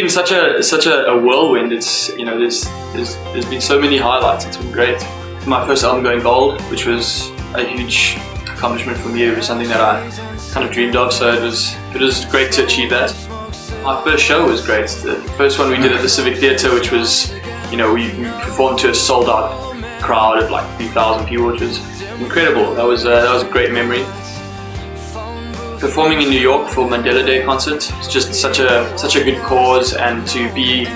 been such a whirlwind. It's, you know, there's been so many highlights. It's been great. My first album going gold, which was a huge accomplishment for me. It was something that I kind of dreamed of, so it was great to achieve that. My first show was great. The first one we did at the Civic Theatre, which was, you know, we performed to a sold-out crowd of like 3,000 people, which was incredible. That was a great memory. Performing in New York for MANDELA Day concert, it's just such a good cause, and to be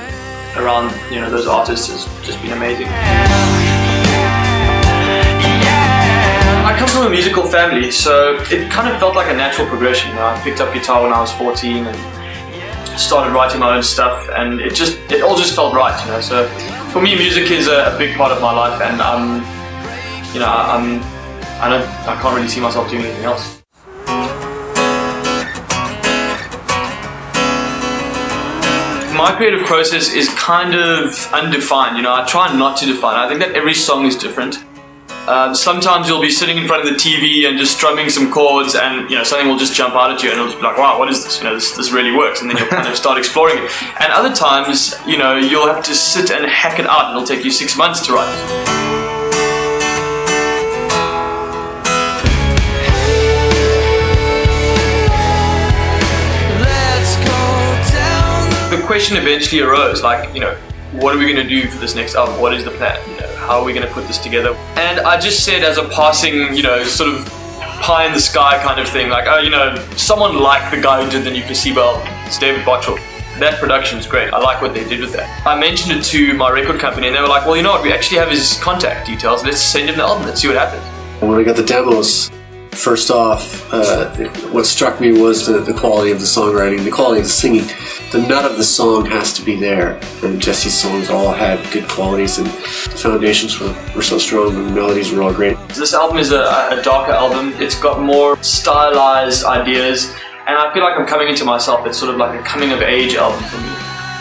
around, you know, those artists has just been amazing. I come from a musical family, so it kind of felt like a natural progression. You know, I picked up guitar when I was 14 and started writing my own stuff, and it all just felt right, you know. So for me, music is a big part of my life, and you know, I can't really see myself doing anything else. My creative process is kind of undefined, you know. I try not to define it. I think that every song is different. Sometimes you'll be sitting in front of the TV and just strumming some chords, and, you know, something will just jump out at you and it'll just be like, wow, what is this? You know, this really works, and then you'll kind of start exploring it. And other times, you know, you'll have to sit and hack it out, and it'll take you 6 months to write. The question eventually arose, like, you know, what are we going to do for this next album? What is the plan? You know, how are we going to put this together? And I just said, as a passing, you know, sort of pie in the sky kind of thing, like, oh, you know, someone like the guy who did the New Placebo album, it's David Bottrell. That production is great. I like what they did with that. I mentioned it to my record company, and they were like, well, you know what, we actually have his contact details. Let's send him the album. Let's see what happens. When I got the demos, first off, what struck me was the quality of the songwriting, the quality of the singing. The nut of the song has to be there, and Jesse's songs all had good qualities, and the foundations were so strong, and the melodies were all great. This album is a darker album. It's got more stylized ideas, and I feel like I'm coming into myself. It's sort of like a coming-of-age album for me.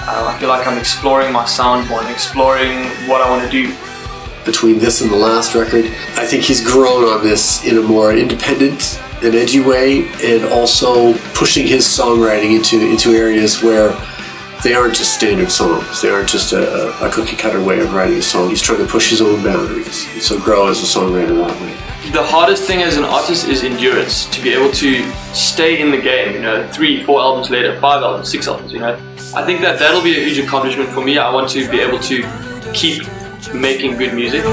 I feel like I'm exploring my sound more and exploring what I want to do. Between this and the last record, I think he's grown on this in a more independent and edgy way, and also pushing his songwriting into areas where they aren't just standard songs. They aren't just a cookie-cutter way of writing a song. He's trying to push his own boundaries, and so grow as a songwriter that way. The hardest thing as an artist is endurance, to be able to stay in the game, you know, 3, 4 albums later, 5 albums, 6 albums, you know. I think that'll be a huge accomplishment for me. I want to be able to keep making good music.